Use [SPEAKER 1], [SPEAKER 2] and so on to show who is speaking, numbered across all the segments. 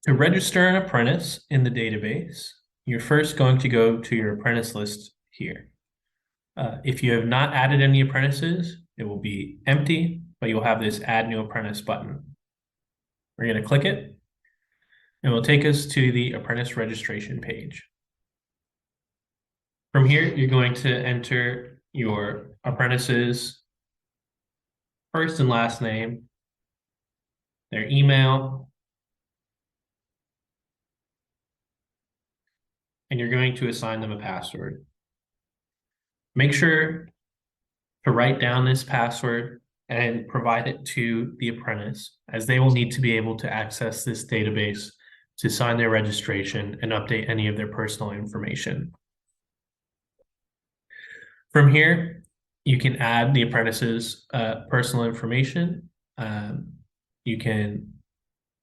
[SPEAKER 1] To register an apprentice in the database, you're first going to go to your apprentice list here. If you have not added any apprentices, it will be empty, but you'll have this Add New Apprentice button. We're going to click it, and it will take us to the apprentice registration page. From here, you're going to enter your apprentice's first and last name, their email, and you're going to assign them a password. Make sure to write down this password and provide it to the apprentice, as they will need to be able to access this database to sign their registration and update any of their personal information. From here, you can add the apprentice's personal information. You can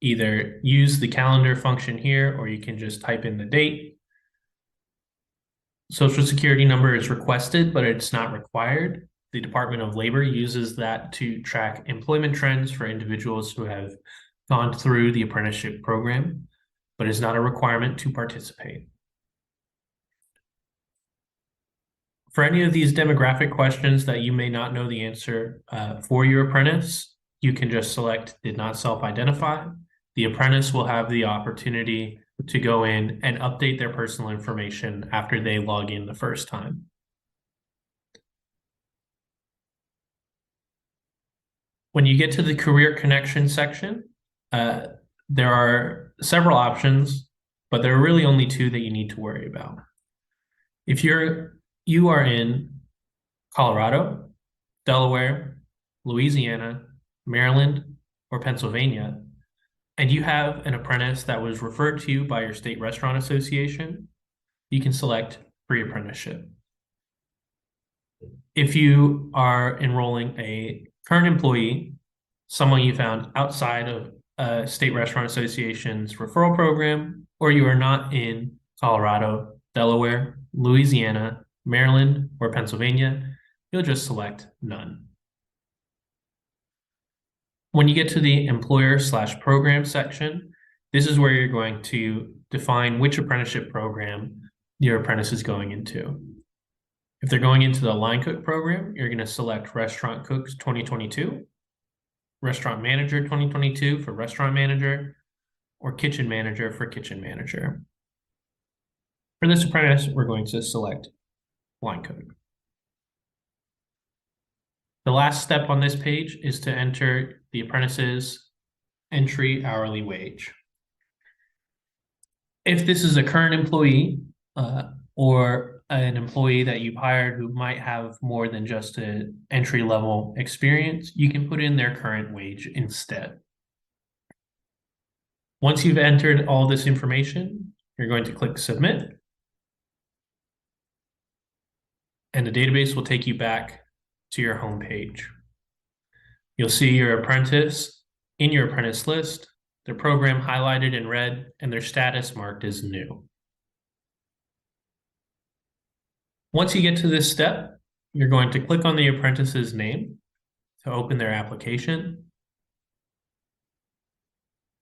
[SPEAKER 1] either use the calendar function here, or you can just type in the date. Social Security number is requested, but it's not required. The Department of Labor uses that to track employment trends for individuals who have gone through the apprenticeship program, but is not a requirement to participate. For any of these demographic questions that you may not know the answer for your apprentice, you can just select Did Not Self-Identify. The apprentice will have the opportunity to go in and update their personal information after they log in the first time. When you get to the Career Connection section, there are several options, but there are really only two that you need to worry about. If you are in Colorado, Delaware, Louisiana, Maryland, or Pennsylvania, and you have an apprentice that was referred to you by your state restaurant association, you can select pre-apprenticeship. If you are enrolling a current employee, someone you found outside of a state restaurant association's referral program, or you are not in Colorado, Delaware, Louisiana, Maryland, or Pennsylvania, you'll just select none. When you get to the employer/program section, this is where you're going to define which apprenticeship program your apprentice is going into. If they're going into the line cook program, you're going to select Restaurant Cooks 2022, Restaurant Manager 2022 for Restaurant Manager, or Kitchen Manager for Kitchen Manager. For this apprentice, we're going to select line cook. The last step on this page is to enter the apprentice's entry hourly wage. If this is a current employee or an employee that you've hired who might have more than just an entry-level experience, you can put in their current wage instead. Once you've entered all this information, you're going to click Submit, and the database will take you back to your home page. You'll see your apprentice in your apprentice list, their program highlighted in red, and their status marked as new. Once you get to this step, you're going to click on the apprentice's name to open their application.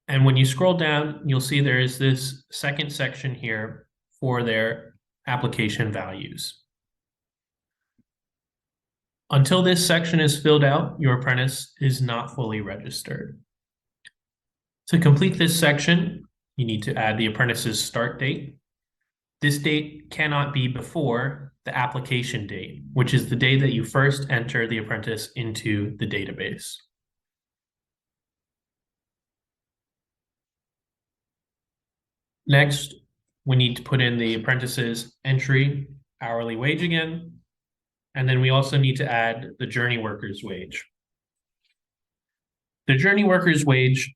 [SPEAKER 1] And when you scroll down, you'll see there is this second section here for their application values. Until this section is filled out, your apprentice is not fully registered. To complete this section, you need to add the apprentice's start date. This date cannot be before the application date, which is the day that you first enter the apprentice into the database. Next, we need to put in the apprentice's entry hourly wage again. And then we also need to add the journey worker's wage. The journey worker's wage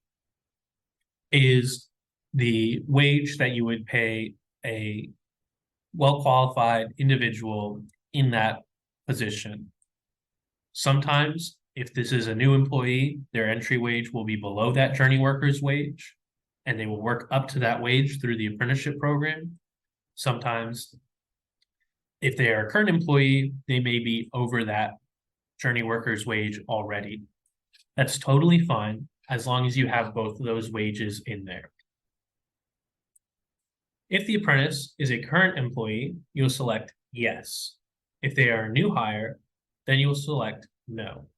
[SPEAKER 1] is the wage that you would pay a well-qualified individual in that position. Sometimes, if this is a new employee, their entry wage will be below that journey worker's wage, and they will work up to that wage through the apprenticeship program. Sometimes, if they are a current employee, they may be over that journey worker's wage already. That's totally fine as long as you have both of those wages in there. If the apprentice is a current employee, you'll select yes. If they are a new hire, then you will select no.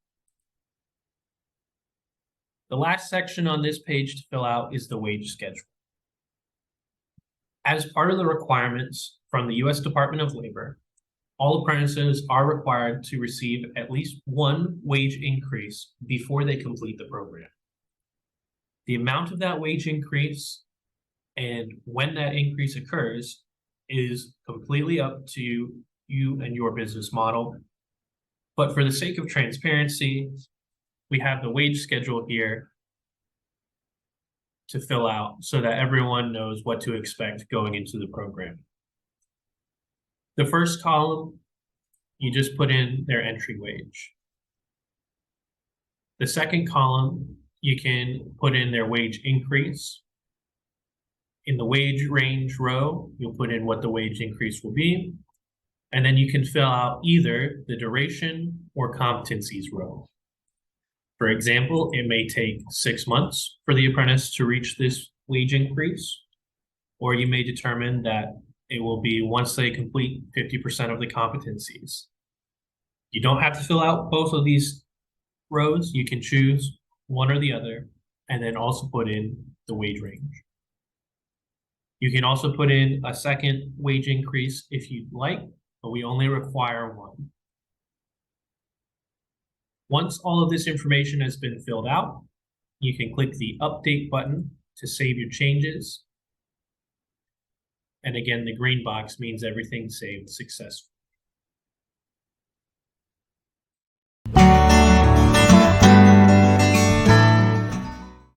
[SPEAKER 1] The last section on this page to fill out is the wage schedule. As part of the requirements from the U.S. Department of Labor, all apprentices are required to receive at least one wage increase before they complete the program. The amount of that wage increase and when that increase occurs is completely up to you and your business model. But for the sake of transparency, we have the wage schedule here to fill out so that everyone knows what to expect going into the program. The first column, you just put in their entry wage. The second column, you can put in their wage increase. In the wage range row, you'll put in what the wage increase will be. And then you can fill out either the duration or competencies row. For example, it may take 6 months for the apprentice to reach this wage increase, or you may determine that it will be once they complete 50% of the competencies. You don't have to fill out both of these rows. You can choose one or the other, and then also put in the wage range. You can also put in a second wage increase if you'd like, but we only require one. Once all of this information has been filled out, you can click the Update button to save your changes. And again, the green box means everything's saved successfully.